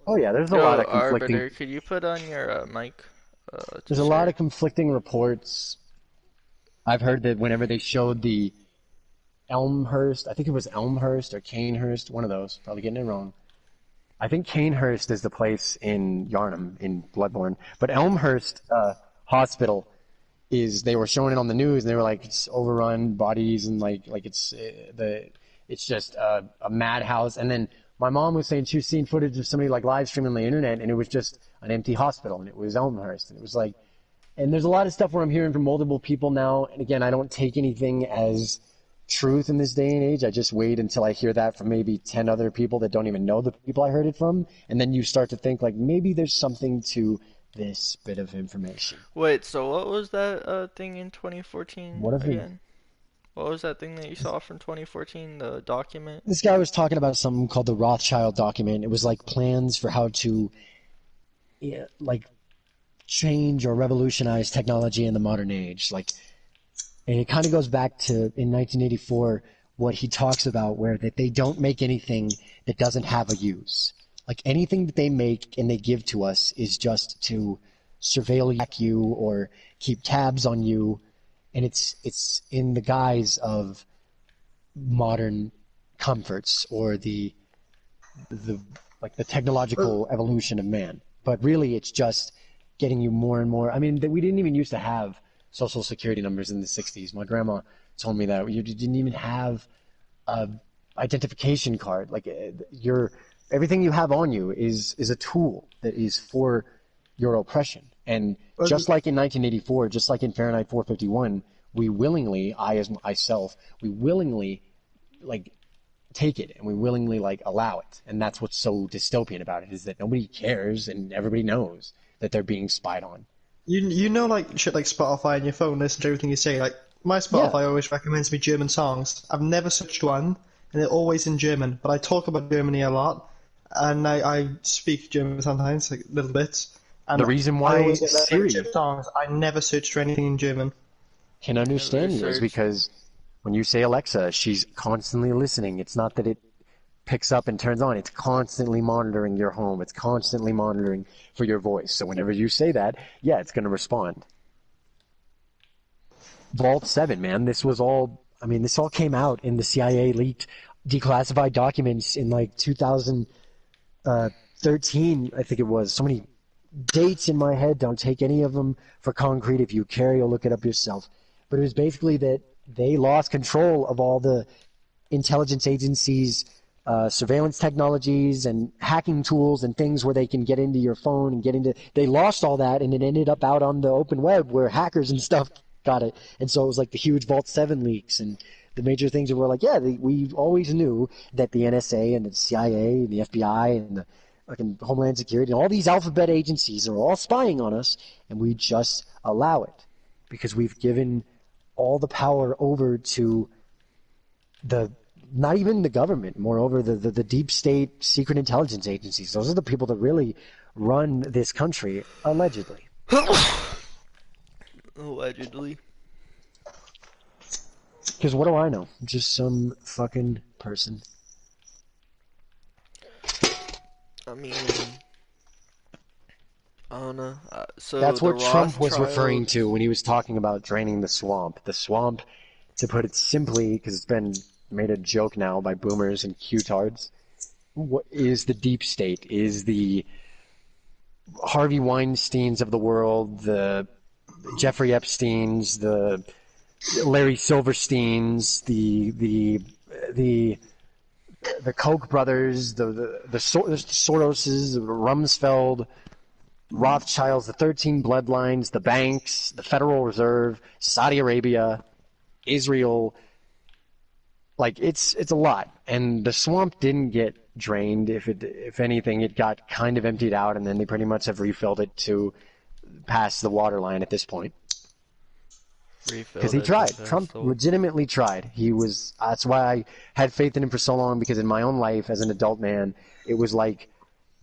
Oh yeah, there's a lot Yo, of conflicting. Arbiter, could you put on your mic? There's a Just lot heard. of conflicting reports. I've heard that whenever they showed the Elmhurst, I think it was Elmhurst or Canehurst, one of those, probably getting it wrong. I think Canehurst is the place in Yarnum in Bloodborne, but Elmhurst Hospital is. They were showing it on the news, and they were like, it's overrun, bodies, and like it's just a madhouse. And then my mom was saying she was seeing footage of somebody like live streaming on the internet, and it was just an empty hospital, and it was Elmhurst, and it was like. And there's a lot of stuff where I'm hearing from multiple people now, and again, I don't take anything as truth in this day and age. I just wait until I hear that from maybe 10 other people that don't even know the people I heard it from, and then you start to think like maybe there's something to this bit of information. Wait, so what was that thing in What 2014 if it, again? What was that thing that you saw from 2014? The document? this guy was talking about something called the Rothschild document. It was like plans for how to, yeah, like change or revolutionize technology in the modern age. Like, and it kind of goes back to in 1984 what he talks about, where that they don't make anything that doesn't have a use. Like anything that they make and they give to us is just to surveil you or keep tabs on you, and it's in the guise of modern comforts or the like the technological evolution of man. But really, it's just getting you more and more. I mean, we didn't even used to have social security numbers in the 60s. My grandma told me that you didn't even have a identification card. Like your everything you have on you is a tool that is for your oppression. And just like in 1984, just like in Fahrenheit 451, we willingly, I as myself, we willingly like take it and we willingly like allow it. And that's what's so dystopian about it, is that nobody cares and everybody knows that they're being spied on. You know like shit like Spotify and your phone listen to everything you say. Like my Yeah. Spotify always recommends me German songs. I've never searched one, and they're always in German. But I talk about Germany a lot, and I speak German sometimes, like little bits. The And reason I why always get like Siri German songs. I never search for anything in German. can Never understand you is searched. because when you say Alexa, she's constantly listening. It's not that it picks up and turns on. It's constantly monitoring your home. It's constantly monitoring for your voice. So whenever you say that, yeah, it's going to respond. Vault 7, man, this was all, I mean, this all came out in the CIA leaked declassified documents in like 2013, I think it was. So many dates in my head. Don't take any of them for concrete. If you care, you'll look it up yourself. But it was basically that they lost control of all the intelligence agencies' surveillance technologies and hacking tools and things where they can get into your phone and get into. They lost all that, and it ended up out on the open web where hackers and stuff got it. And so it was like the huge Vault 7 leaks and the major things that were like, yeah, we always knew that the NSA and the CIA and the FBI and the fucking Homeland Security and all these alphabet agencies are all spying on us, and we just allow it because we've given all the power over to the not even the government, moreover the deep state secret intelligence agencies. Those are the people that really run this country, allegedly. Allegedly. Because what do I know? Just some fucking person. I mean, I don't know. So That's the what Trump was referring Rothschilds. to when he was talking about draining the swamp. The swamp, to put it simply, because it's been made a joke now by boomers and Q-tards, what is the deep state, is the Harvey Weinsteins of the world, the Jeffrey Epsteins, the Larry Silversteins, the Koch brothers, the Soroses, the Rumsfeld, Rothschilds, the 13 bloodlines, the banks, the Federal Reserve, Saudi Arabia, Israel. Like it's a lot, and the swamp didn't get drained. If anything, it got kind of emptied out, and then they pretty much have refilled it to past the water line at this point. Because Refilled he it to tried. pass Trump the. legitimately tried. He was. That's why I had faith in him for so long. Because in my own life, as an adult man, it was like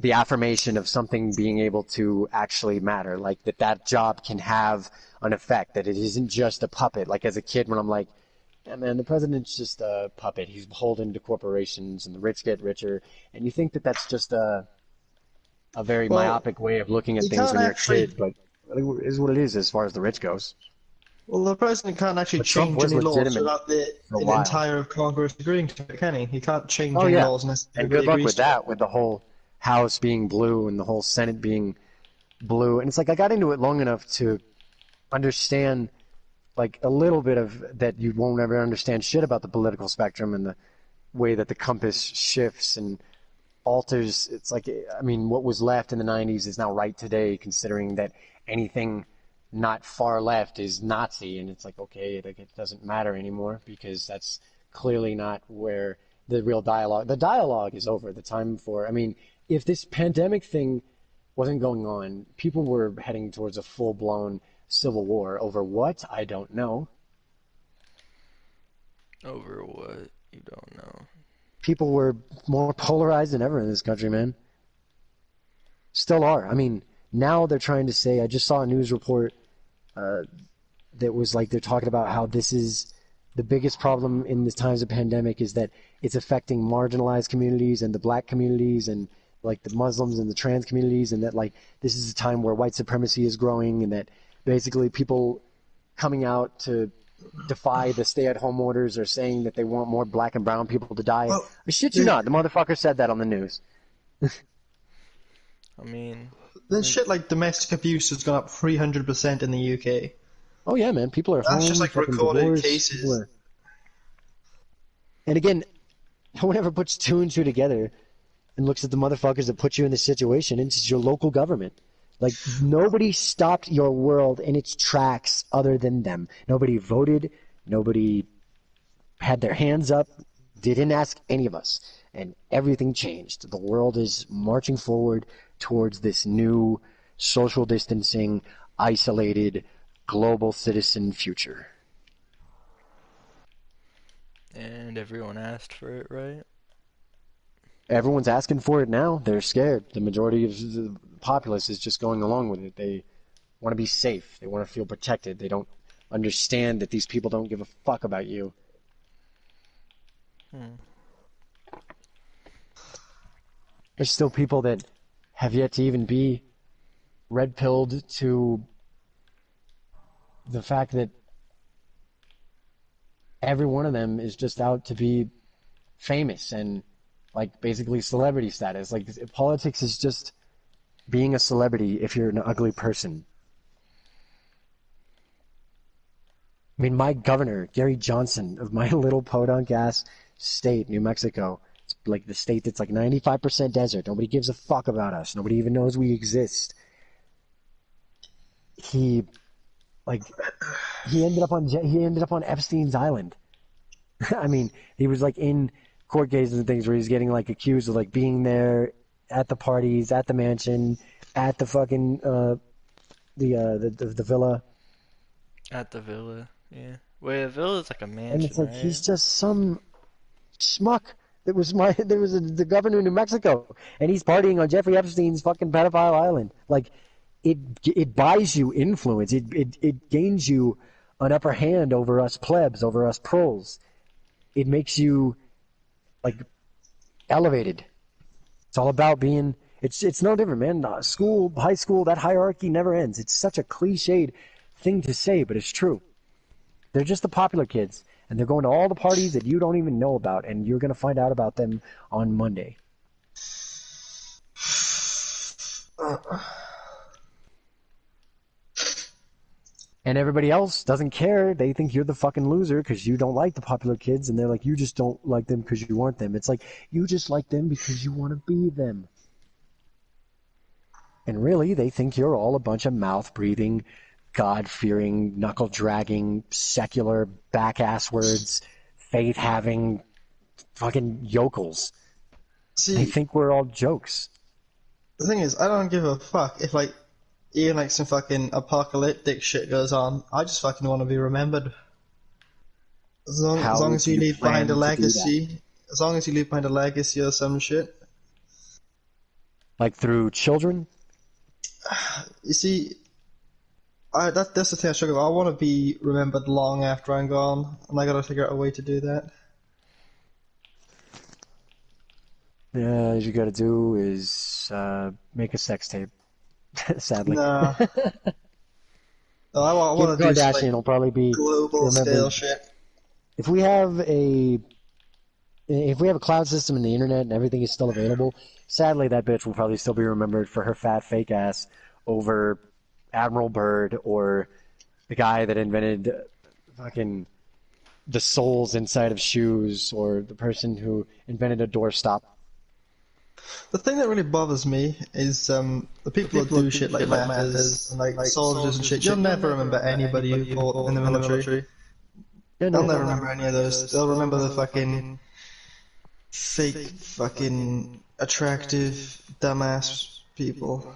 the affirmation of something being able to actually matter. Like that job can have an effect. That it isn't just a puppet. Like as a kid, when I'm like, Yeah, man, the president's just a puppet. He's beholden to corporations, and the rich get richer. And you think that that's just a very Well, myopic way of looking at he things can't when you're a actually. kid, but it is what it is as far as the rich goes. Well, the president can't actually But Trump change was any laws legitimate without the for a while. entire Congress agreeing to it, can he? He can't change Oh any yeah, laws unless and everybody good luck agrees with to it. that, with the whole House being blue and the whole Senate being blue. And it's like I got into it long enough to understand like a little bit of that. You won't ever understand shit about the political spectrum and the way that the compass shifts and alters. It's like, I mean, what was left in the 90s is now right today, considering that anything not far left is Nazi. And it's like, okay, like, it doesn't matter anymore because that's clearly not where the dialogue is over. The time for, I mean, if this pandemic thing wasn't going on, people were heading towards a full blown civil war. Over what? I don't know. Over what? You don't know. People were more polarized than ever in this country, man. Still are. I mean, now they're trying to say, I just saw a news report that was like, they're talking about how this is the biggest problem in the times of pandemic is that it's affecting marginalized communities and the black communities and like the Muslims and the trans communities, and that like this is a time where white supremacy is growing, and that basically people coming out to defy the stay-at-home orders are saying that they want more black and brown people to die. Well, I shit you the, not, the motherfucker said that on the news. I mean, there's shit like domestic abuse has gone up 300% in the UK. Oh yeah, man, people are That's home, just like fucking recorded divorced. People cases. are... And again, no one ever puts two and two together and looks at the motherfuckers that put you in this situation. It's your local government. Like, nobody stopped your world in its tracks other than them. Nobody voted. Nobody had their hands up. They didn't ask any of us. And everything changed. The world is marching forward towards this new social distancing, isolated, global citizen future. and everyone asked for it, right? Everyone's asking for it now. They're scared. The majority of the populace is just going along with it. They want to be safe. They want to feel protected. They don't understand that these people don't give a fuck about you. There's still people that have yet to even be red-pilled to the fact that every one of them is just out to be famous and like basically celebrity status. Like, politics is just being a celebrity if you're an ugly person. I mean, my governor, Gary Johnson, of my little podunk-ass state, New Mexico, it's like the state that's like 95% desert. Nobody gives a fuck about us. Nobody even knows we exist. He, like, he ended up on Epstein's Island. I mean, he was like in court cases and things where he's getting like accused of like being there at the parties, at the mansion, at the fucking the villa. At the villa, yeah. Wait, a villa's like a And it's mansion, like right? he's just some schmuck that was the governor of New Mexico, and he's partying on Jeffrey Epstein's fucking pedophile island. Like, it buys you influence. It gains you an upper hand over us plebs, over us proles. It makes you like elevated. It's all about being. It's no different, man. School, high school, that hierarchy never ends. It's such a cliched thing to say, but it's true. They're just the popular kids, and they're going to all the parties that you don't even know about, and you're going to find out about them on Monday. And everybody else doesn't care. They think you're the fucking loser because you don't like the popular kids, and they're like, you just don't like them because you aren't them. It's like, you just like them because you want to be them. And really, they think you're all a bunch of mouth-breathing, God-fearing, knuckle-dragging, secular, back-ass words, faith-having fucking yokels. They See, think we're all jokes. the thing is, I don't give a fuck if like even like some fucking apocalyptic shit goes on. I just fucking want to be remembered. As long as Do you you leave plan behind a to do that? legacy, as long as you leave behind a legacy or some shit. Like through children? You see, That's the thing I struggle with. I want to be remembered long after I'm gone, and I gotta figure out a way to do that. Yeah, all you gotta do is make a sex tape. Sadly, Nah, no, I Kim want to do some like Kardashian will probably be global scale remembered shit. if we have a cloud system and the internet and everything is still available. Sadly, that bitch will probably still be remembered for her fat fake ass over Admiral Byrd or the guy that invented fucking the soles inside of shoes or the person who invented a doorstop. The thing that really bothers me is the people that do shit like matters and like soldiers and shit. You'll never remember anybody who fought in the military. Yeah, They'll no. never remember any of those. They'll remember the fucking fake, fucking attractive, dumbass people.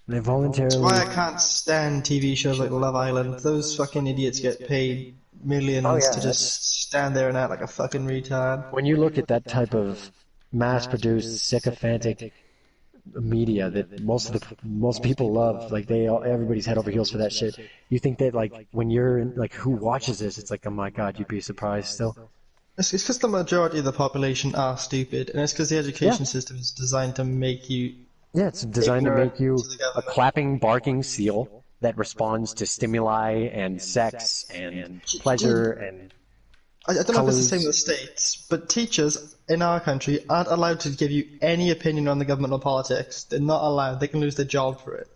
They That's why I voluntarily. can't stand TV shows like Love Island. Those fucking idiots get paid Oh millions yeah, to that's just stand there and act like a fucking retard. when you look at that type of mass-produced, sycophantic media that most people love, like everybody's head over heels for that shit. You think that like when you're in, like who watches this, it's like oh my god, you'd be surprised still. It's because the majority of the population are stupid, and it's because the Yeah, education system is designed to make you yeah, it's designed to ignorant make you to the a government. clapping, barking seal that responds to stimuli and sex and pleasure and I don't know if it's the same in the colors. States, but teachers in our country aren't allowed to give you any opinion on the government or politics. They're not allowed. They can lose their job for it.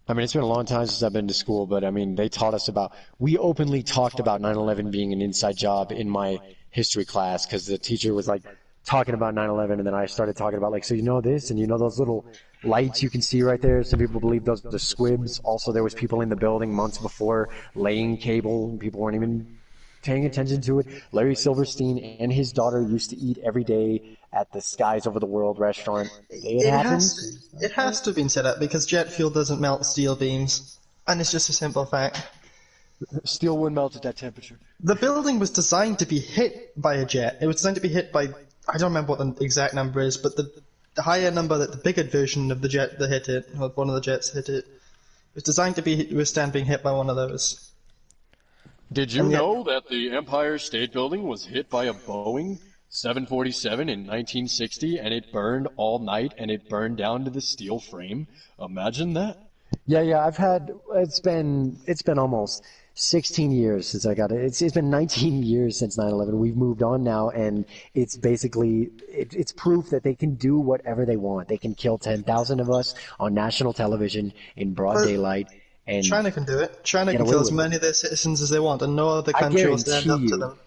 I mean, it's been a long time since I've been to school, but I mean, they taught us about, we openly talked about 9/11 being an inside job in my history class because the teacher was like talking about 9/11 and then I started talking about like, so you know this and you know those little lights you can see right there? Some people believe those are the squibs. Also, there was people in the building months before laying cable and people weren't even paying attention to it. Larry Silverstein and his daughter used to eat every day at the Skies Over the World restaurant. The day it It happened, has it has to have been set up because jet fuel doesn't melt steel beams, and it's just a simple fact. steel wouldn't melt at that temperature. The building was designed to be hit by a jet. It was designed to be hit by I don't remember what the exact number is, but the higher number that the bigger version of the jet that hit it, or one of the jets hit it, was designed to be withstand being hit by one of those. Did you And yet, know that the Empire State Building was hit by a Boeing 747 in 1960 and it burned all night and it burned down to the steel frame? Imagine that. Yeah, it's been almost 16 years since I got it. It's been 19 years since 9/11. We've moved on now, and it's basically it's proof that they can do whatever they want. They can kill 10,000 of us on national television in broad but daylight and China can do it. China get can away kill as with it. many of their citizens as they want, and no other I country will stand guarantee up to you. them.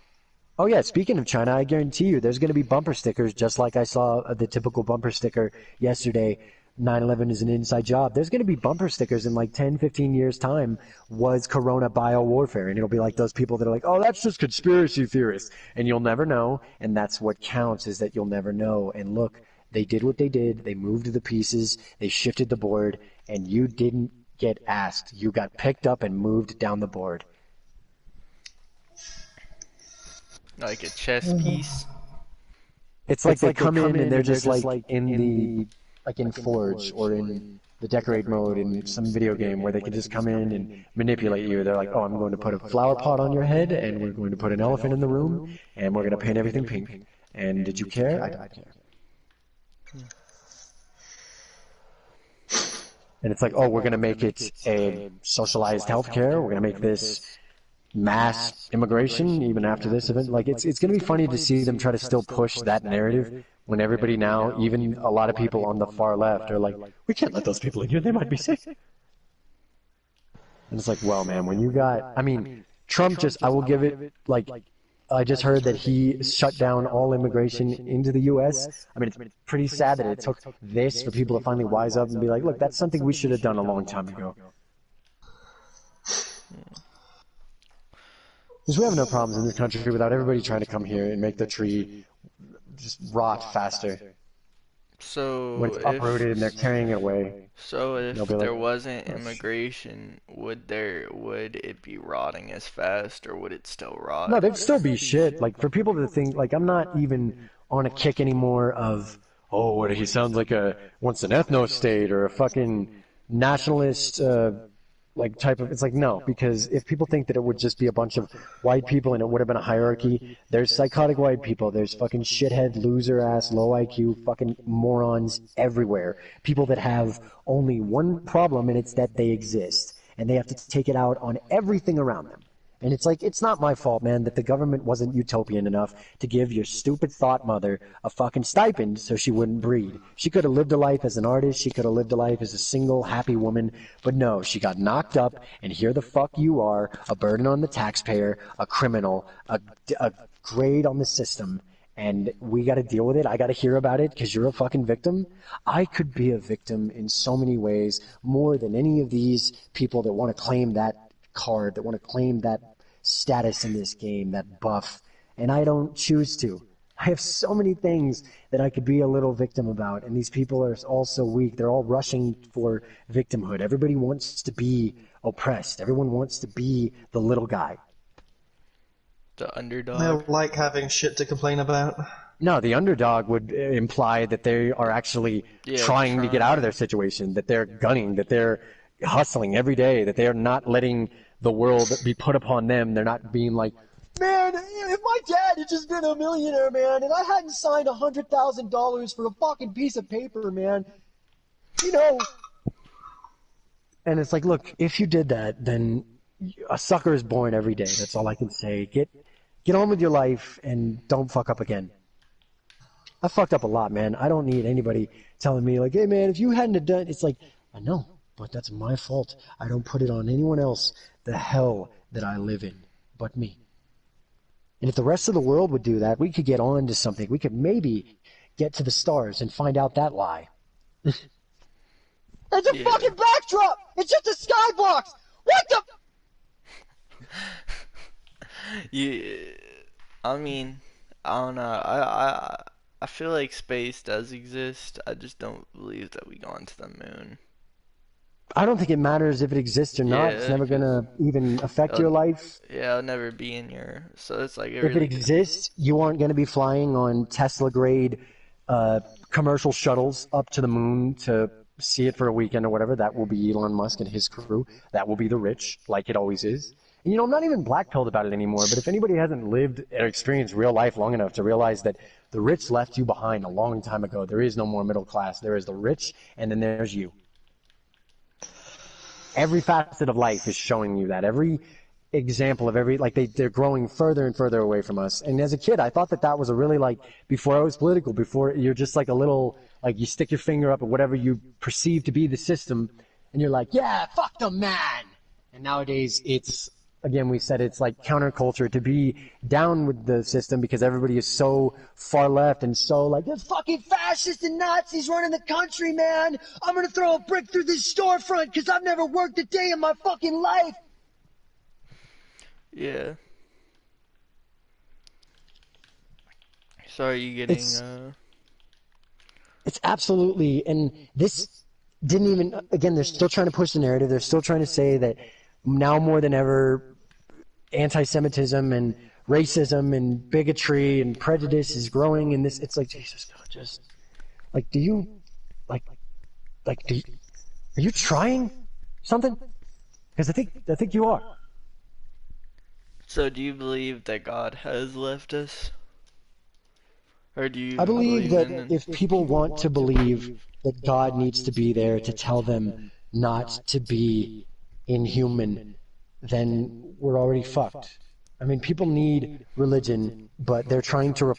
Oh yeah, speaking of China, I guarantee you there's going to be bumper stickers just like I saw the typical bumper sticker yesterday. 9/11 is an inside job. There's going to be bumper stickers in like 10, 15 years time was corona biowarfare. And it'll be like those people that are like, oh, that's just conspiracy theorists. And you'll never know. And that's what counts is that you'll never know. And look, they did what they did. They moved the pieces. They shifted the board. And you didn't get asked. You got picked up and moved down the board. Like a chess piece. It's like they come in and they're just like in the like in Forge or in the decorate mode in some video game where they can just come in and manipulate you. They're like, oh, I'm going to put a flower pot on your head and we're going to put an elephant in the room and we're going to paint everything pink. And did you care? I don't care. And it's like, oh, we're going to make it a socialized healthcare. We're going to make this mass immigration even after this event. Like, it's going to be funny to see them try to still push that narrative when everybody now, even a lot of people on the far left, are like, we can't let those people in here. They might be sick. And it's like, well, man, when you got, I mean, Trump just, I will give it, like, I just heard that he shut down all immigration into the U.S. I mean, it's pretty sad that it took this for people to finally wise up and be like, look, that's something we should have done a long time ago. Because we have no problems in this country without everybody trying to come here and make the tree just rot faster. So When it's uprooted and they're carrying it away, if they'll be there like, wasn't immigration, would it be rotting as fast, or would it still rot? no, there'd still be shit. Like, for people to think, like, I'm not even on a kick anymore of, oh, what, he sounds like wants an ethno state or a fucking nationalist, like type of, it's like no, because if people think that it would just be a bunch of white people and it would have been a hierarchy, there's psychotic white people, there's fucking shithead, loser ass, low IQ fucking morons everywhere, people that have only one problem, and it's that they exist and they have to take it out on everything around them. And it's like, it's not my fault, man, that the government wasn't utopian enough to give your stupid thought mother a fucking stipend so she wouldn't breed. She could have lived a life as an artist. She could have lived a life as a single, happy woman. But no, she got knocked up, and here the fuck you are, a burden on the taxpayer, a criminal, a grade on the system. And we got to deal with it. I got to hear about it because you're a fucking victim. I could be a victim in so many ways, more than any of these people that want to claim that card, that want to claim that status in this game, that buff, and I don't choose to. I have so many things that I could be a little victim about, and these people are all so weak. They're all rushing for victimhood. Everybody wants to be oppressed. Everyone wants to be the little guy. The underdog. I like having shit to complain about. No, the underdog would imply that they are actually trying to get out of their situation, that they're gunning, that they're hustling every day, that they are not letting the world be put upon them. They're not being like, man, if my dad had just been a millionaire, man, and I hadn't signed $100,000 for a fucking piece of paper, man, you know. And it's like, look, if you did that, then a sucker is born every day. That's all I can say. Get on with your life and don't fuck up again. I fucked up a lot, man. I don't need anybody telling me like, hey, man, if you hadn't have done, it's like, I know, but that's my fault. I don't put it on anyone else. The hell that I live in, but me. And if the rest of the world would do that, we could get on to something. We could maybe get to the stars and find out that lie. It's a fucking backdrop! It's just a skybox! What the... I mean, I don't know. I feel like space does exist. I just don't believe that we gone to the moon. I don't think it matters if it exists or not. It's never gonna even affect your life. Yeah, it'll never be in your... So it's like... If it exists, you aren't gonna be flying on Tesla-grade commercial shuttles up to the moon to see it for a weekend or whatever. That will be Elon Musk and his crew. That will be the rich, like it always is. And, you know, I'm not even black-pilled about it anymore, but if anybody hasn't lived or experienced real life long enough to realize that the rich left you behind a long time ago, there is no more middle class. There is the rich, and then there's you. Every facet of life is showing you that. Every example of they're growing further and further away from us. And as a kid, I thought that was a really, like, before I was political, before you're just like a little, like, you stick your finger up at whatever you perceive to be the system, and you're like, yeah, fuck the man. And nowadays, it's, again, we said it's like counterculture to be down with the system because everybody is so far left and so like, there's fucking fascists and Nazis running the country, man. I'm going to throw a brick through this storefront because I've never worked a day in my fucking life. Yeah. So are you getting... It's absolutely... And this didn't even... Again, they're still trying to push the narrative. They're still trying to say that now more than ever... anti-Semitism and racism and bigotry and prejudice is growing in this. It's like, Jesus, God, just like, do you are you trying something? Because I think you are. So do you believe that God has left us? Or do you I believe that if people want to believe that God needs to be there to tell them not to be inhuman, then we're already fucked. I mean, people need religion, but they're trying to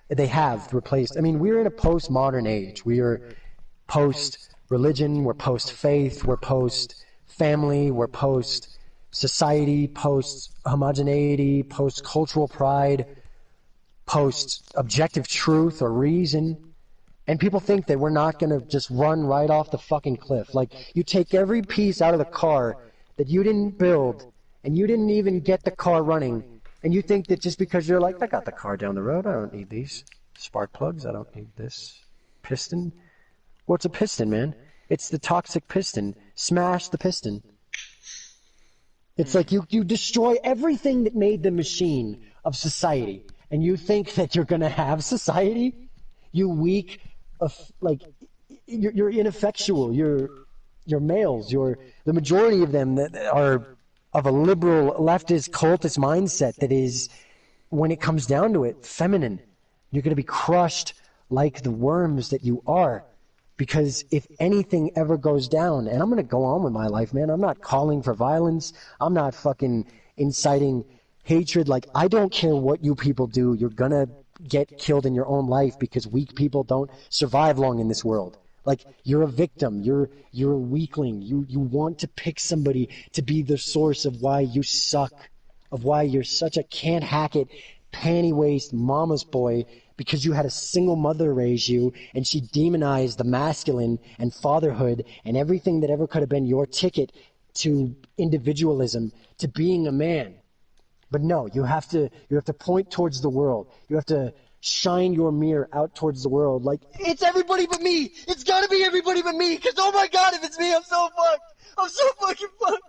they have replaced, I mean, we're in a postmodern age. We are post-religion, we're post-faith, we're post-family, we're post-society, post-homogeneity, post-cultural pride, post-objective truth or reason. And people think that we're not going to just run right off the fucking cliff. Like, you take every piece out of the car that you didn't build, and you didn't even get the car running, and you think that just because you're like, I got the car down the road, I don't need these spark plugs, I don't need this piston. What's a piston, man? It's the toxic piston. Smash the piston. It's like you destroy everything that made the machine of society, and you think that you're going to have society? You weak, you're ineffectual, you're your males, the majority of them that are of a liberal leftist cultist mindset that is, when it comes down to it, feminine. You're going to be crushed like the worms that you are. Because if anything ever goes down, and I'm going to go on with my life, man, I'm not calling for violence. I'm not fucking inciting hatred. Like, I don't care what you people do. You're going to get killed in your own life because weak people don't survive long in this world. Like, you're a victim. You're a weakling. You want to pick somebody to be the source of why you suck, of why you're such a can't hack it, panty-waist mama's boy, because you had a single mother raise you and she demonized the masculine and fatherhood and everything that ever could have been your ticket to individualism, to being a man. But no, you have to point towards the world. You have to shine your mirror out towards the world like, it's everybody but me. It's got to be everybody but me, because oh my God, if it's me, I'm so fucked. I'm so fucking fucked.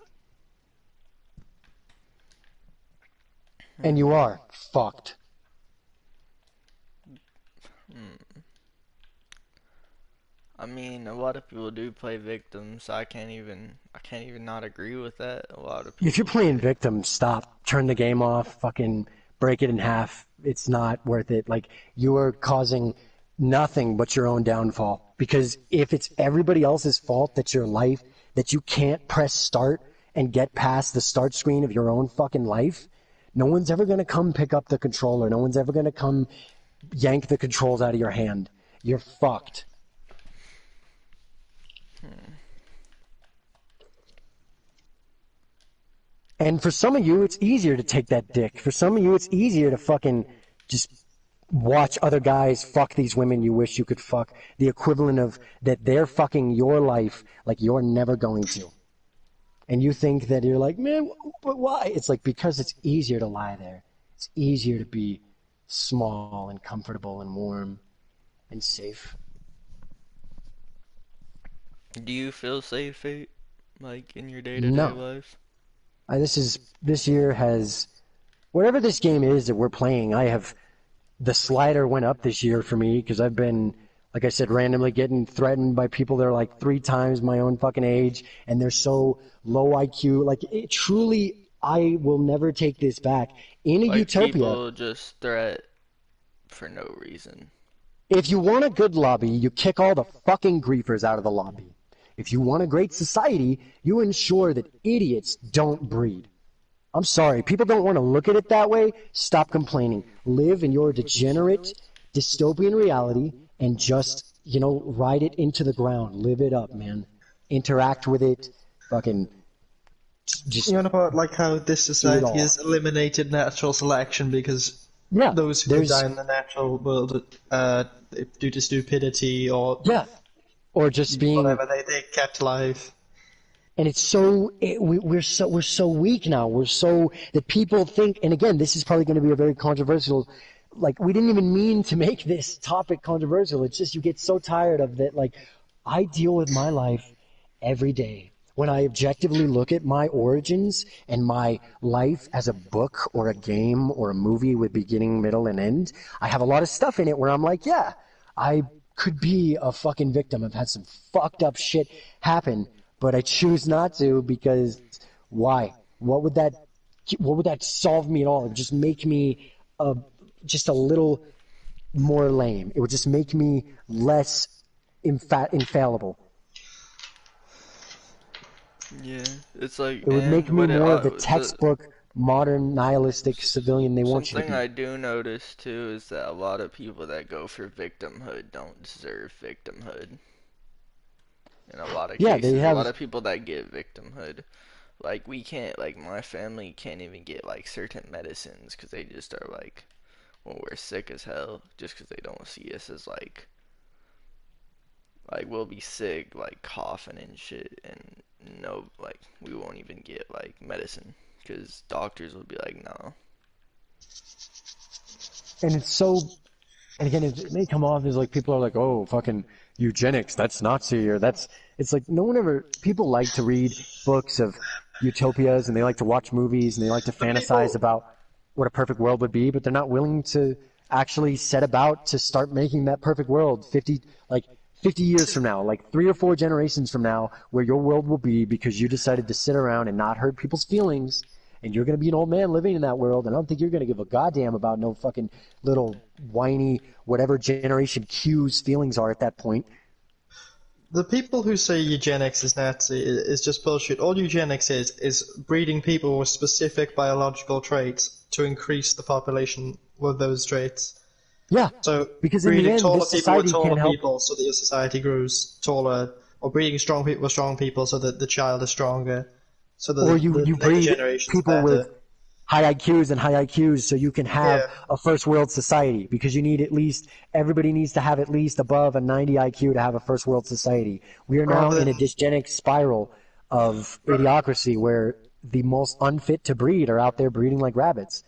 And you are fucked. I mean, a lot of people do play victims. I can't even not agree with that. A lot of people. If you're playing victim, stop. Turn the game off. Fucking break it in half. It's not worth it. Like, you are causing nothing but your own downfall. Because if it's everybody else's fault that your life, that you can't press start and get past the start screen of your own fucking life, no one's ever going to come pick up the controller. No one's ever going to come yank the controls out of your hand. You're fucked. And for some of you, it's easier to take that dick. For some of you, it's easier to fucking just watch other guys fuck these women you wish you could fuck. The equivalent of that they're fucking your life like you're never going to. And you think that you're like, man, but why? It's like, because it's easier to lie there. It's easier to be small and comfortable and warm and safe. Do you feel safe, like, in your day-to-day No. life? This year has, whatever this game is that we're playing, the slider went up this year for me because I've been, like I said, randomly getting threatened by people that are like 3 times my own fucking age, and they're so low IQ. Like, truly, I will never take this back. In a Like, utopia, people just threat for no reason. if you want a good lobby, you kick all the fucking griefers out of the lobby. If you want a great society, you ensure that idiots don't breed. I'm sorry, people don't want to look at it that way. Stop complaining. Live in your degenerate, dystopian reality and just, ride it into the ground. Live it up, man. Interact with it. Fucking just... You know about like how this society has eliminated natural selection because those who die in the natural world due to stupidity or... Yeah. Or just being whatever they kept alive. And it's we're so weak now. We're so that people think. And again, this is probably going to be a very controversial. Like, we didn't even mean to make this topic controversial. It's just you get so tired of that. Like, I deal with my life every day. When I objectively look at my origins and my life as a book or a game or a movie with beginning, middle, and end, I have a lot of stuff in it where I'm like, yeah, I could be a fucking victim. I've had some fucked up shit happen, but I choose not to because why? What would that solve me at all? It would just make me just a little more lame. It would just make me less infallible. Yeah, it's like... It would make me more of the textbook modern nihilistic civilian they want you to be. Something I do notice too is that a lot of people that go for victimhood don't deserve victimhood. In a lot of cases, a lot of people that get victimhood, like, we can't, like, my family can't even get like certain medicines because they just are like, well, we're sick as hell, just because they don't see us as like we'll be sick, like coughing and shit, and no, like, we won't even get like medicine. Because doctors will be like, no. And it's so, and again, it may come off as like people are like, oh, fucking eugenics, that's Nazi, or it's like people like to read books of utopias and they like to watch movies and they like to fantasize about what a perfect world would be, but they're not willing to actually set about to start making that perfect world 50 50 years from now, like 3 or 4 generations from now, where your world will be because you decided to sit around and not hurt people's feelings, and you're going to be an old man living in that world, and I don't think you're going to give a goddamn about no fucking little whiny, whatever Generation Q's feelings are at that point. The people who say eugenics is Nazi is just bullshit. All eugenics is breeding people with specific biological traits to increase the population with those traits. Yeah, so because in the end, taller this people with society taller can't people help. so that your society grows taller, or breeding strong people with strong people so that the child is stronger, so that Or the you next breed generation's people better. with high IQs and high IQs so you can have Yeah. a first world society, because you need at least, everybody needs to have at least above a 90 IQ to have a first world society. We are now Rather in a than- dysgenic spiral of idiocracy where the most unfit to breed are out there breeding like rabbits.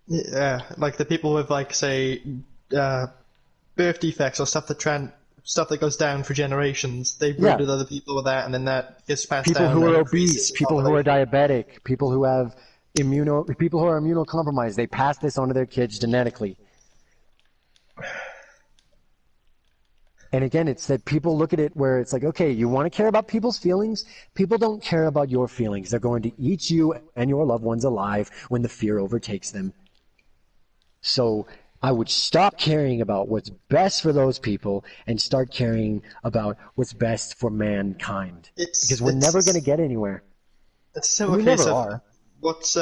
Yeah, like the people with, like, say, birth defects or stuff that goes down for generations. They breed with other people with that, and then that gets passed People down. who and are increases obese, the people who are population. diabetic, people who have people who are immunocompromised, they pass this on to their kids genetically. And again, it's that people look at it where it's like, okay, you want to care about people's feelings? People don't care about your feelings. They're going to eat you and your loved ones alive when the fear overtakes them. So I would stop caring about what's best for those people and start caring about what's best for mankind. Because we're never going to get anywhere. It's a simple We case never of are. what's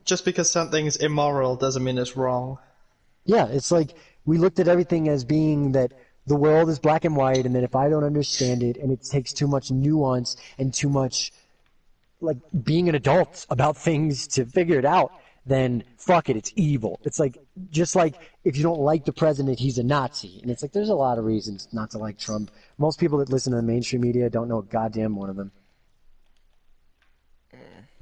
just because something's immoral doesn't mean it's wrong. Yeah, it's like we looked at everything as being that the world is black and white, and that if I don't understand it, and it takes too much nuance and too much, like, being an adult about things to figure it out, then fuck it, it's evil. It's like, just like if you don't like the president, he's a Nazi. And it's like, there's a lot of reasons not to like Trump. Most people that listen to the mainstream media don't know a goddamn one of them.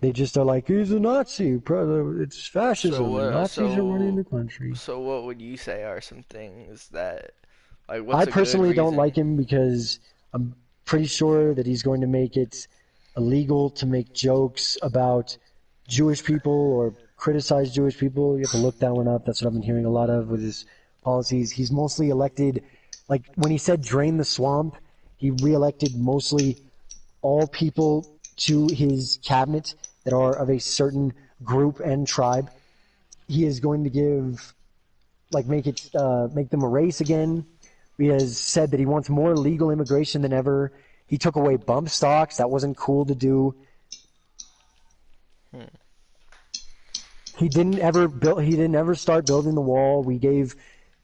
They just are like, he's a Nazi, it's fascism, and Nazis are running the country. So what would you say are some things that, like, I what's a personally good don't reason? like him because I'm pretty sure that he's going to make it illegal to make jokes about Jewish people or criticize Jewish people. You have to look that one up. That's what I've been hearing a lot of with his policies. He's mostly elected, like when he said drain the swamp, he re-elected mostly all people to his cabinet that are of a certain group and tribe. He is going to give, like, make them a race again. He has said that he wants more legal immigration than ever. He took away bump stocks. That wasn't cool to do. He didn't ever start building the wall. We gave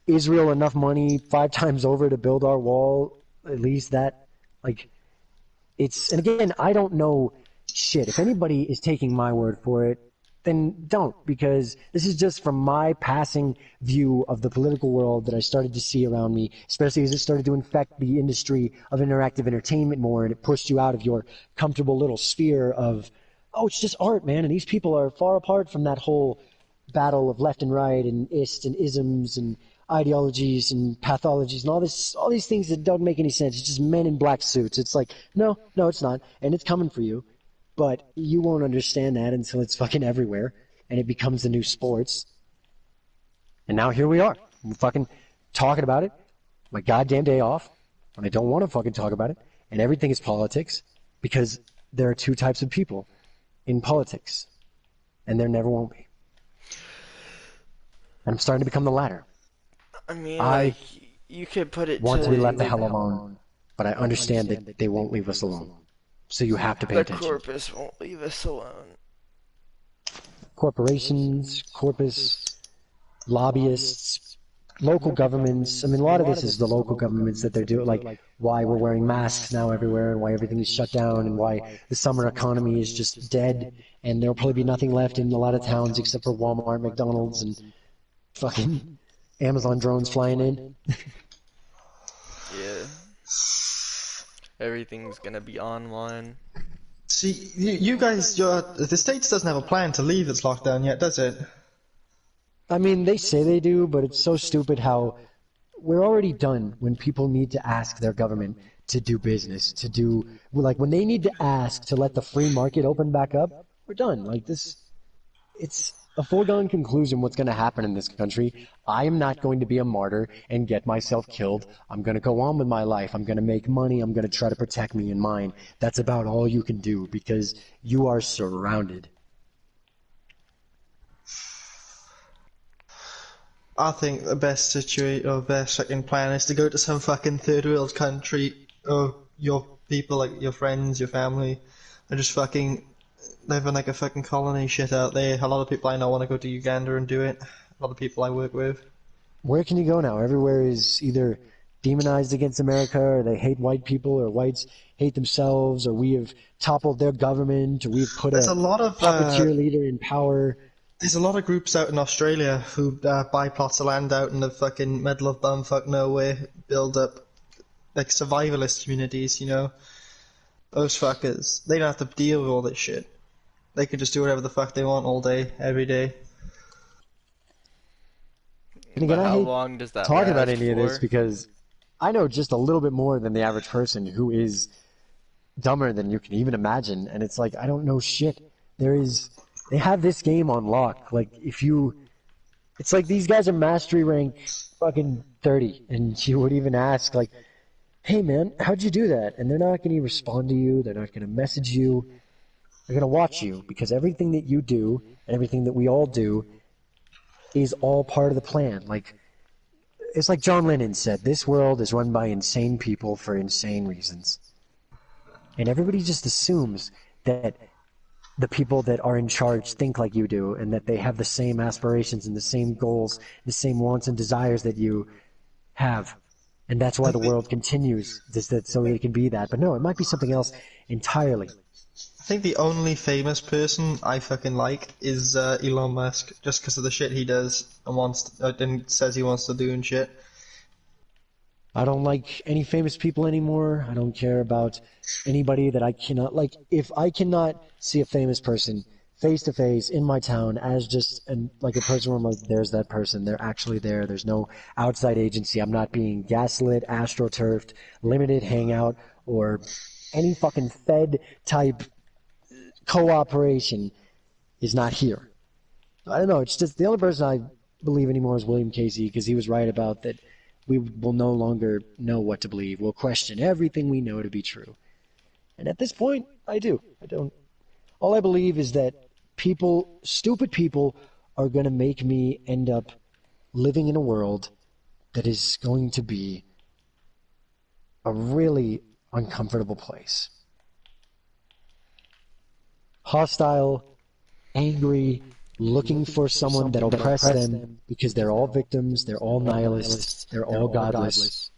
Israel enough money 5 times over to build our wall. At least that, like, and again, I don't know shit. If anybody is taking my word for it, then don't, because this is just from my passing view of the political world that I started to see around me, especially as it started to infect the industry of interactive entertainment more, and it pushed you out of your comfortable little sphere of, oh, it's just art, man, and these people are far apart from that whole battle of left and right and ist and isms and ideologies and pathologies and all these things that don't make any sense. It's just men in black suits. It's like, no, it's not, and it's coming for you. But you won't understand that until it's fucking everywhere, and it becomes the new sports. And now here we are. We're fucking talking about it. My goddamn day off, when I don't want to fucking talk about it, and everything is politics, because there are 2 types of people in politics, and there never won't be. And I'm starting to become the latter. I mean, I you could put it want to be left the the hell alone, but I understand that they won't leave us alone. So you have to pay attention. corpus won't leave us alone. Corporations, lobbyists, local governments. I mean, a lot of this is the local governments that they're doing, like why we're wearing masks now everywhere, and why everything is shut down, and why the summer economy is just dead, and there'll probably be nothing left in a lot of towns except for Walmart, McDonald's, and fucking Amazon drones flying in. Yeah. Everything's gonna be online. See, you guys, the States doesn't have a plan to leave its lockdown yet, does it? I mean, they say they do, but it's so stupid how we're already done when people need to ask their government to do business, like when they need to ask to let the free market open back up, we're done. Like this, a foregone conclusion what's going to happen in this country. I am not going to be a martyr and get myself killed. I'm going to go on with my life. I'm going to make money. I'm going to try to protect me and mine. That's about all you can do because you are surrounded. I think the best situation or best fucking plan is to go to some fucking third world country or your people, like your friends, your family, and just fucking live in like a fucking colony shit out there. A lot of people I know want to go to Uganda and do it. A lot of people I work with. Where can you go now? Everywhere is either demonized against America, or they hate white people, or whites hate themselves, or we have toppled their government, or we've put There's a lot of puppeteer leader in power. There's a lot of groups out in Australia who buy plots of land out in the fucking middle of bumfuck nowhere, build up like survivalist communities, you know? Those fuckers. They don't have to deal with all this shit. They can just do whatever the fuck they want all day, every day. And again, But I how hate long does that talking about last any of this for? because I know just a little bit more than the average person who is dumber than you can even imagine. And it's like, I don't know shit. They have this game on lock. Like, it's like these guys are mastery rank fucking 30. And you would even ask, like, hey man, how'd you do that? And they're not going to respond to you. They're not going to message you. They're going to watch you because everything that you do and everything that we all do is all part of the plan. Like, it's like John Lennon said, this world is run by insane people for insane reasons. And everybody just assumes that the people that are in charge think like you do and that they have the same aspirations and the same goals, the same wants and desires that you have. And that's why the world continues, just that so it can be that. But no, it might be something else entirely. I think the only famous person I fucking like is Elon Musk, just because of the shit he does and says he wants to do and shit. I don't like any famous people anymore. I don't care about anybody that I cannot, like, if I cannot see a famous person face to face in my town as just like a person where I'm like, there's that person, they're actually there, there's no outside agency, I'm not being gaslit, astroturfed, limited hangout, or any fucking Fed type cooperation is not here. I don't know, it's just the only person I believe anymore is William Casey, because he was right about that. We will no longer know what to believe. We'll question everything we know to be true. And at this point, I do. I don't. All I believe is that stupid people, are going to make me end up living in a world that is going to be a really uncomfortable place. Hostile, angry, looking for someone that'll oppress them because they're all victims, they're all nihilists, they're all godless.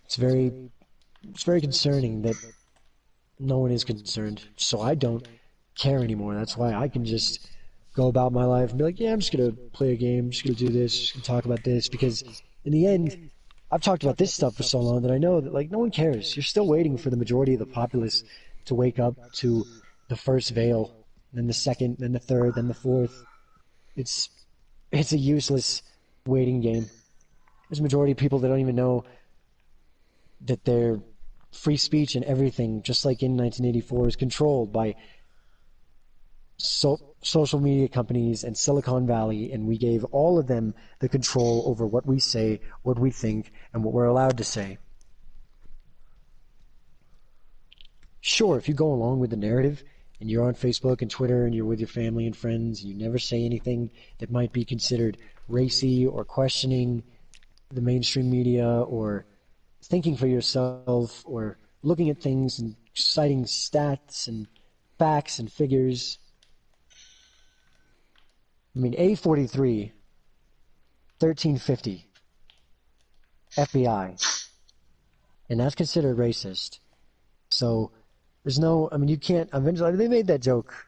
It's very concerning that no one is concerned. So I don't care anymore. That's why I can just go about my life and be like, yeah, I'm just going to play a game, I'm just going to do this, just going to talk about this, because in the end, I've talked about this stuff for so long that I know that, like, no one cares. You're still waiting for the majority of the populace to wake up to the first veil, then the second, then the third, then the fourth. It's a useless waiting game. There's a majority of people that don't even know that their free speech and everything, just like in 1984, is controlled by social media companies and Silicon Valley, and we gave all of them the control over what we say, what we think, and what we're allowed to say. Sure, if you go along with the narrative and you're on Facebook and Twitter and you're with your family and friends and you never say anything that might be considered racy or questioning the mainstream media or thinking for yourself or looking at things and citing stats and facts and figures. I mean, A43, 1350, FBI, and that's considered racist. So there's no, I mean, you can't, eventually, they made that joke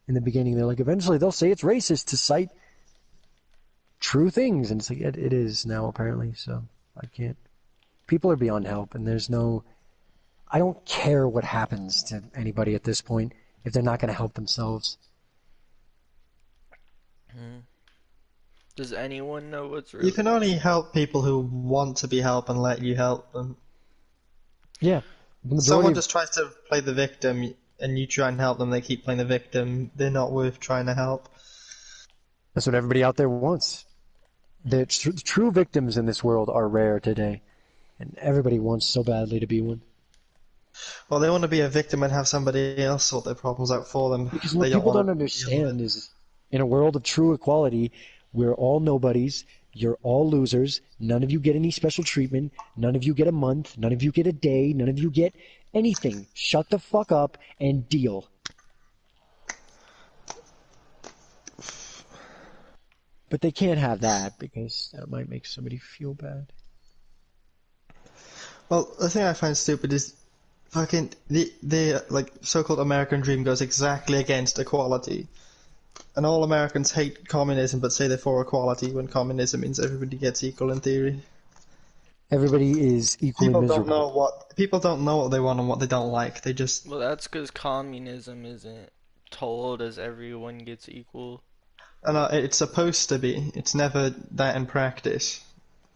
in the beginning. They're like, eventually they'll say it's racist to cite true things. And it's like, it is now apparently, so I can't. People are beyond help, and there's no, I don't care what happens to anybody at this point if they're not going to help themselves. Does anyone know what's You really... can only help people who want to be helped and let you help them. Yeah. Someone just tries to play the victim and you try and help them, they keep playing the victim. They're not worth trying to help. That's what everybody out there wants. The true victims in this world are rare today, and everybody wants so badly to be one. Well, they want to be a victim and have somebody else sort their problems out for them. Because what people don't understand is, in a world of true equality, we're all nobodies, you're all losers, none of you get any special treatment, none of you get a month, none of you get a day, none of you get anything. Shut the fuck up and deal. But they can't have that, because that might make somebody feel bad. Well, the thing I find stupid is fucking the like so-called American dream goes exactly against equality. And all Americans hate communism but say they're for equality when communism means everybody gets equal in theory. Everybody is equally miserable. People don't know what they want and what they don't like. They just... Well, that's because communism isn't told as everyone gets equal. It's supposed to be. It's never that in practice.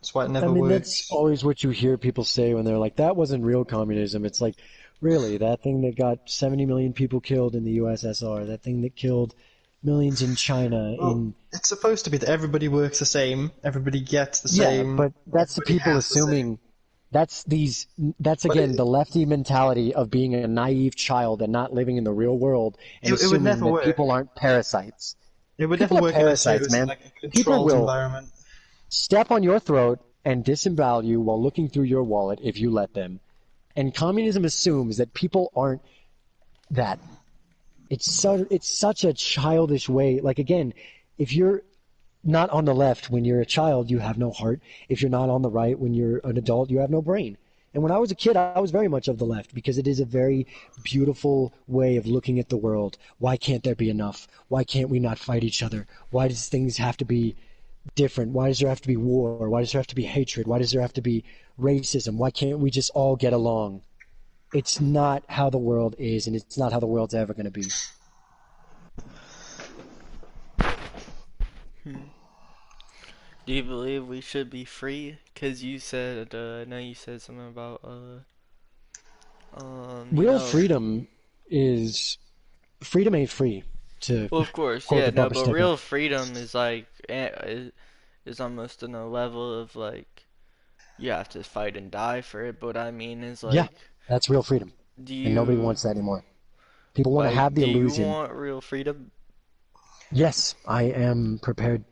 That's why it never works. That's always what you hear people say when they're like, that wasn't real communism. It's like, really, that thing that got 70 million people killed in the USSR, that thing that killed millions in China. It's supposed to be that everybody works the same, everybody gets the same. Yeah, but that's the people assuming. That's again the lefty mentality of being a naive child and not living in the real world and assuming that people aren't parasites. It would never work in a serious, man. like a controlled environment. Step on your throat and disembowel you while looking through your wallet if you let them. And communism assumes that people aren't that. It's such a childish way. Like, again, if you're not on the left when you're a child, you have no heart. If you're not on the right when you're an adult, you have no brain. And when I was a kid, I was very much of the left because it is a very beautiful way of looking at the world. Why can't there be enough? Why can't we not fight each other? Why does things have to be different? Why does there have to be war? Why does there have to be hatred? Why does there have to be racism? Why can't we just all get along? It's not how the world is, and it's not how the world's ever going to be. Do you believe we should be free? Because you said, I know you said something about, real freedom is... Freedom ain't free. Well, of course, yeah, no, but real freedom is like, is almost on a level of like, you have to fight and die for it, but what I mean is like... Yeah, that's real freedom. And nobody wants that anymore. People want to have the illusion. Do you want real freedom? Yes, I am prepared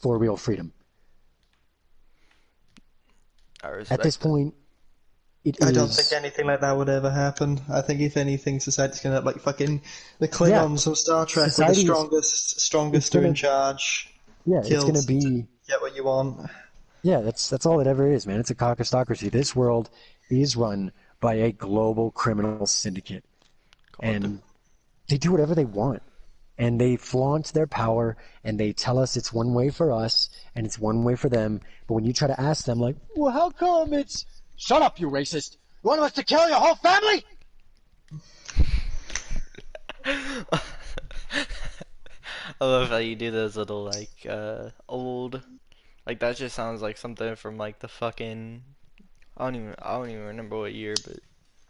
for real freedom. At this point, I don't think anything like that would ever happen. I think if anything, society's gonna like fucking the Klingons from Star Trek, where the strongest are in charge. Yeah, it's gonna be get what you want. Yeah, that's all it ever is, man. It's a cockistocracy. This world is run by a global criminal syndicate, and they do whatever they want. And they flaunt their power, and they tell us it's one way for us, and it's one way for them. But when you try to ask them, like, well, how come it's... Shut up, you racist! You want us to kill your whole family? I love how you do those little, like, old... Like, that just sounds like something from, like, the fucking... I don't even remember what year, but...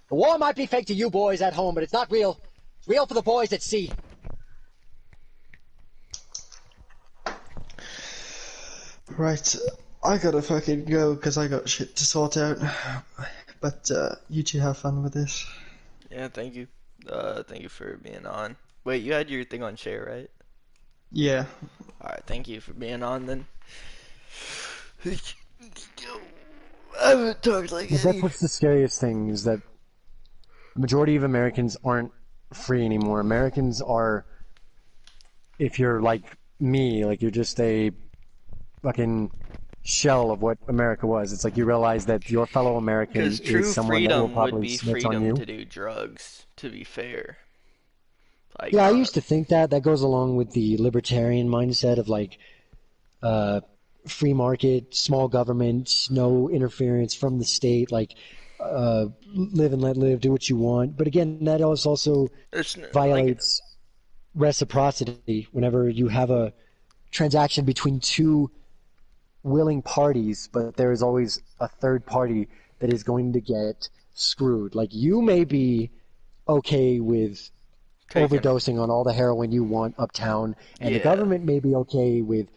The war might be fake to you boys at home, but it's not real. It's real for the boys at sea. Right, I gotta fucking go because I got shit to sort out. But you two have fun with this. Yeah, thank you. Thank you for being on. Wait, you had your thing on share, right? Yeah. Alright, thank you for being on then. I haven't talked like That's what's the scariest thing, is that the majority of Americans aren't free anymore. Americans are, if you're like me, like you're just a fucking shell of what America was. It's like you realize that your fellow American is someone that will probably snitch on you. Would be freedom to do drugs, to be fair. Like, yeah, I used to think that. That goes along with the libertarian mindset of like free market, small government, no interference from the state, like live and let live, do what you want. But again, that also violates reciprocity. Whenever you have a transaction between two willing parties, but there is always a third party that is going to get screwed. Like, you may be okay with overdosing on all the heroin you want uptown, and the government may be okay with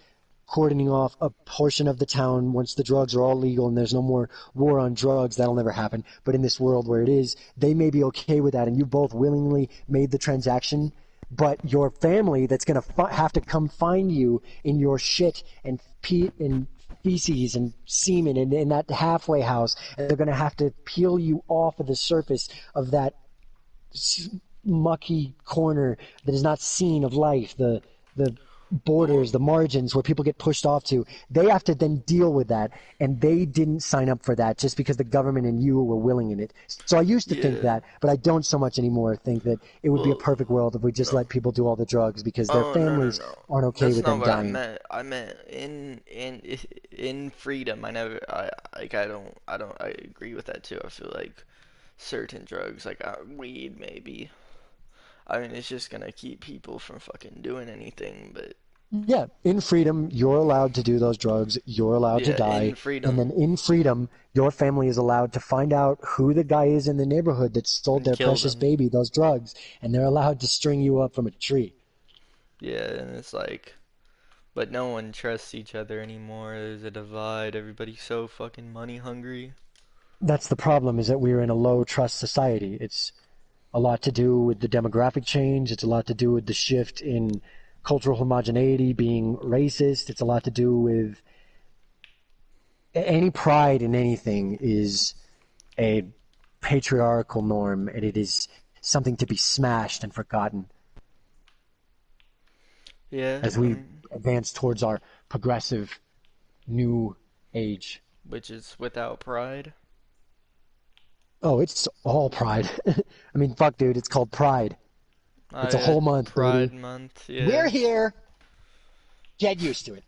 cordoning off a portion of the town once the drugs are all legal and there's no more war on drugs. That'll never happen. But in this world where it is, they may be okay with that, and you both willingly made the transaction. But your family that's going to have to come find you in your shit and feces and semen in that halfway house, and they're going to have to peel you off of the surface of that mucky corner that is not seen of life, the borders, the margins where people get pushed off to. They have to then deal with that, and they didn't sign up for that just because the government and you were willing in it. So I used to think that, but I don't so much anymore think that it would be a perfect world if we just let people do all the drugs because their families aren't okay with them dying. I meant in freedom. I agree with that too. I feel like certain drugs, like weed maybe, I mean, it's just gonna keep people from fucking doing anything, but... Yeah, in freedom, you're allowed to do those drugs, you're allowed to die, and then in freedom, your family is allowed to find out who the guy is in the neighborhood that sold their precious baby those drugs, and they're allowed to string you up from a tree. Yeah, and it's like... But no one trusts each other anymore, there's a divide, everybody's so fucking money hungry. That's the problem, is that we're in a low-trust society. It's a lot to do with the demographic change. It's a lot to do with the shift in cultural homogeneity being racist. It's a lot to do with any pride in anything is a patriarchal norm, and it is something to be smashed and forgotten. Yeah. As we advance towards our progressive new age. Which is without pride. Oh, it's all pride. I mean, fuck, dude, it's called Pride. It's a whole month, Pride baby. Month, yeah. We're here. Get used to it.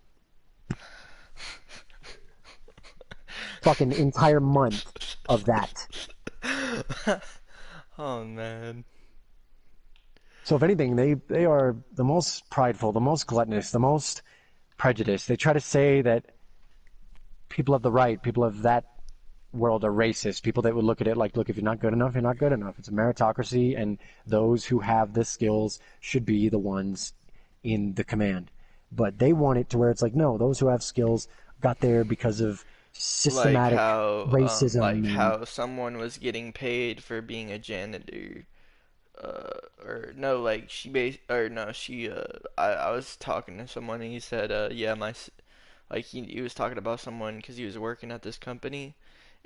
Fucking entire month of that. Oh, man. So if anything, they are the most prideful, the most gluttonous, the most prejudiced. They try to say that people of the right, people of that world are racist. People that would look at it like, look, if you're not good enough, you're not good enough. It's a meritocracy, and those who have the skills should be the ones in the command. But they want it to where it's like, no, those who have skills got there because of systematic racism. Like how someone was getting paid for being a janitor. I was talking to someone and he said, he was talking about someone because he was working at this company,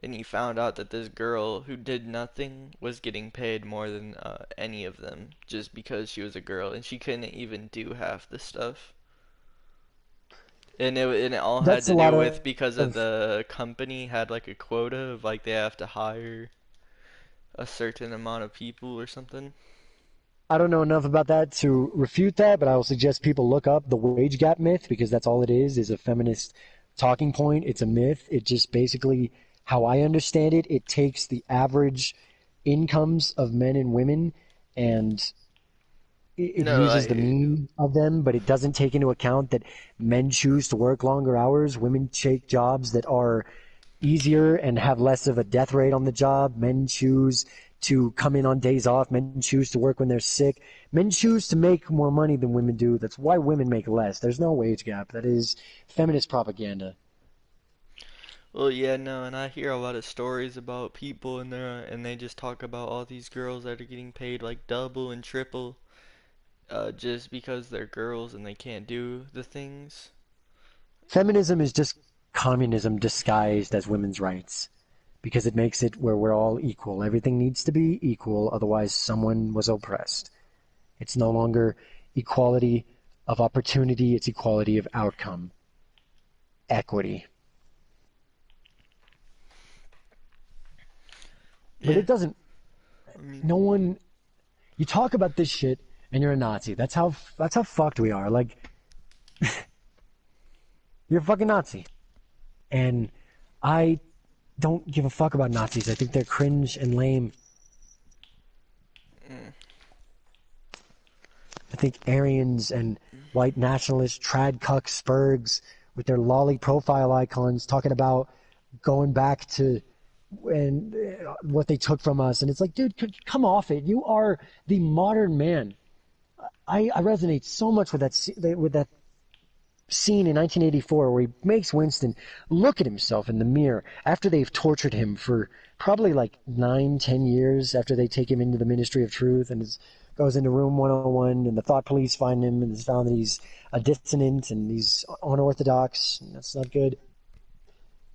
and he found out that this girl who did nothing was getting paid more than any of them just because she was a girl, and she couldn't even do half the stuff. And it all had to do with because of the company had like a quota of like they have to hire a certain amount of people or something. I don't know enough about that to refute that, but I will suggest people look up the wage gap myth, because that's all it is a feminist talking point. It's a myth. It just basically, how I understand it, it takes the average incomes of men and women and it uses the mean of them, but it doesn't take into account that men choose to work longer hours, women take jobs that are easier and have less of a death rate on the job. Men choose to come in on days off. Men choose to work when they're sick. Men choose to make more money than women do. That's why women make less. There's no wage gap. That is feminist propaganda. Well, yeah, no, and I hear a lot of stories about people and they just talk about all these girls that are getting paid like double and triple, just because they're girls and they can't do the things. Feminism is just communism disguised as women's rights, because it makes it where we're all equal. Everything needs to be equal, otherwise someone was oppressed. It's no longer equality of opportunity, it's equality of outcome. Equity. But it doesn't, no one, you talk about this shit and you're a Nazi. That's how fucked we are. Like, you're a fucking Nazi. And I don't give a fuck about Nazis. I think they're cringe and lame. I think Aryans and white nationalists, trad cuck spurgs with their lolly profile icons talking about going back to and what they took from us. And it's like, dude, come off it. You are the modern man. I resonate so much with that scene in 1984 where he makes Winston look at himself in the mirror after they've tortured him for probably like 9-10 years after they take him into the Ministry of Truth and goes into room 101 and the thought police find him and it's found that he's a dissonant and he's unorthodox and that's not good.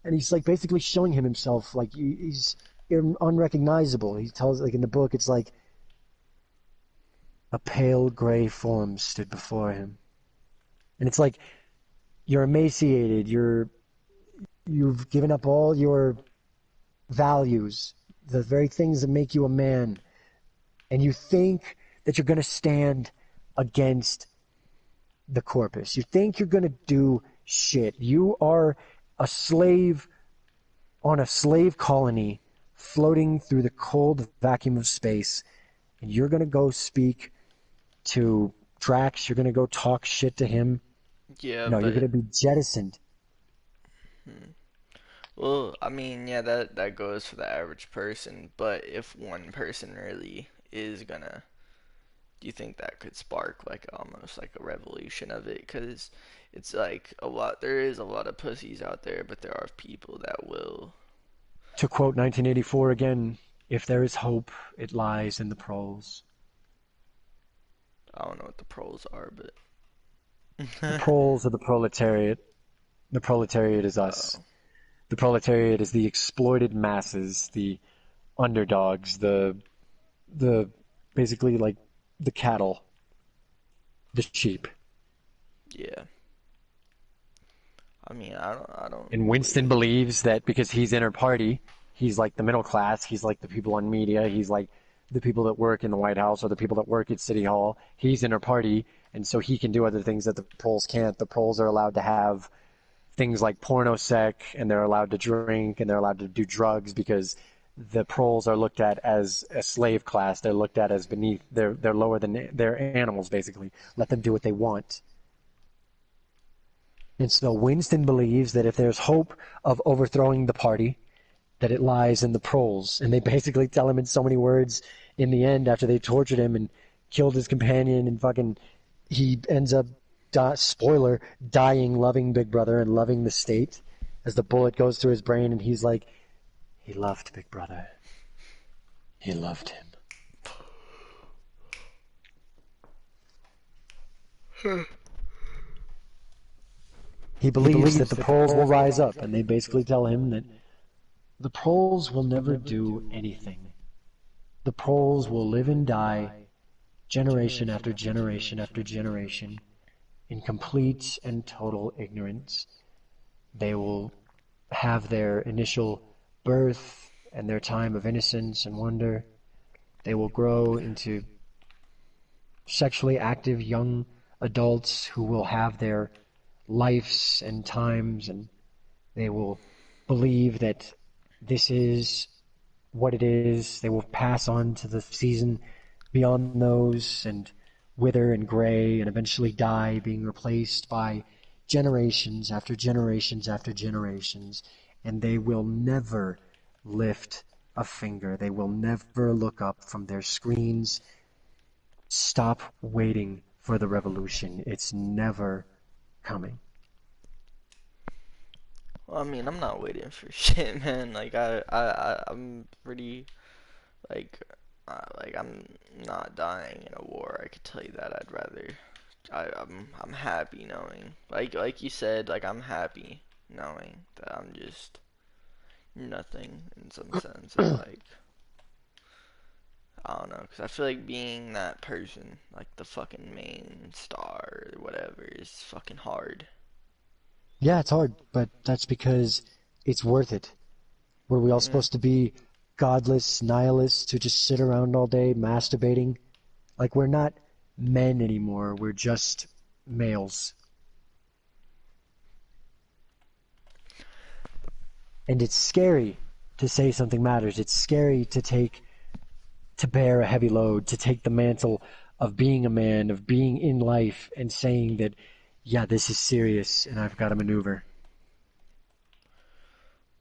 And he's like basically showing himself like he's unrecognizable. He tells, like in the book, it's like a pale gray form stood before him. And it's like, you're emaciated, you've given up all your values, the very things that make you a man, and you think that you're going to stand against the corpus. You think you're going to do shit. You are a slave on a slave colony floating through the cold vacuum of space, and you're going to go speak to Drax, you're going to go talk shit to him. Yeah, no, but... you're going to be jettisoned. Well, I mean, yeah, that goes for the average person, but if one person really is gonna, do you think that could spark like almost like a revolution of it? Because it's like there is a lot of pussies out there, but there are people that will. To quote 1984 again, if there is hope, it lies in the proles. I don't know what the proles are, but... The proles are the proletariat. The proletariat is us. Oh. The proletariat is the exploited masses, the underdogs, the basically like the cattle, the sheep. Yeah. I mean, I don't. And Winston believes that because he's inner party, he's like the middle class, he's like the people on media, he's like the people that work in the White House or the people that work at City Hall. He's inner party, and so he can do other things that the proles can't. The proles are allowed to have things like porno sec, and they're allowed to drink, and they're allowed to do drugs because the proles are looked at as a slave class. They're looked at as beneath. They're lower than they're animals, basically. Let them do what they want. And so Winston believes that if there's hope of overthrowing the party, that it lies in the proles. And they basically tell him in so many words in the end after they tortured him and killed his companion and fucking he ends up, spoiler, dying loving Big Brother and loving the state as the bullet goes through his brain and he's like, he loved Big Brother. He loved him. He believes that the proles will rise up, and they basically tell him that the proles will never do anything. The proles will live and die generation after generation after generation in complete and total ignorance. They will have their initial birth and their time of innocence and wonder. They will grow into sexually active young adults who will have their lives and times, and they will believe that this is what it is. They will pass on to the season beyond those and wither and gray and eventually die, being replaced by generations after generations after generations, and they will never lift a finger. They will never look up from their screens. Stop waiting for the revolution. It's never coming. Well, I mean, I'm not waiting for shit, man. Like I'm pretty, like I'm not dying in a war. I could tell you that. I'd rather. I'm happy knowing, like you said, like I'm happy knowing that I'm just nothing in some sense. And like, I don't know, because I feel like being that person, like the fucking main star or whatever, is fucking hard. Yeah, it's hard, but that's because it's worth it. Were we all supposed to be godless nihilists who just sit around all day masturbating? Like, we're not men anymore, we're just males. And it's scary to say something matters. It's scary to bear a heavy load, to take the mantle of being a man, of being in life, and saying that, yeah, this is serious and I've got to maneuver.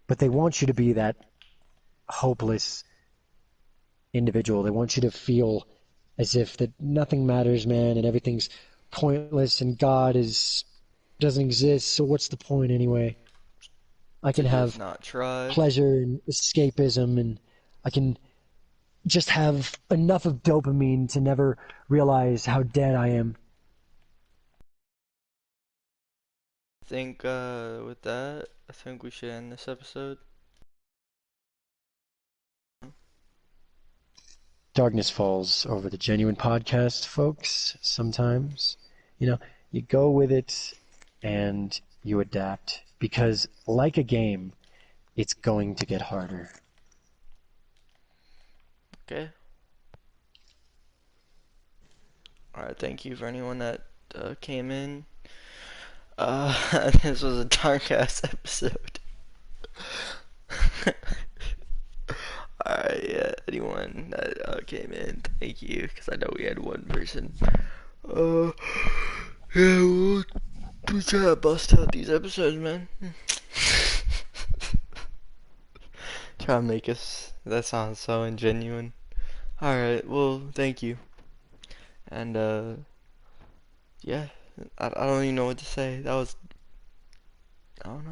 But they want you to be that hopeless individual. They want you to feel as if that nothing matters, man, and everything's pointless, and God doesn't exist, so what's the point anyway? I can have not try. pleasure and escapism, and I can just have enough of dopamine to never realize how dead I am. I think with that, I think we should end this episode. Darkness falls over the Genuine Podcast, folks, sometimes. You go with it and you adapt, because like a game, it's going to get harder. Okay. Alright, thank you for anyone that came in. This was a dark-ass episode. Alright, yeah, anyone that came in, thank you, because I know we had one person. Yeah, we'll try to bust out these episodes, man. Try to make us, that sounds so ingenuine. Alright, well, thank you. And, yeah, I don't even know what to say. That was, I don't know.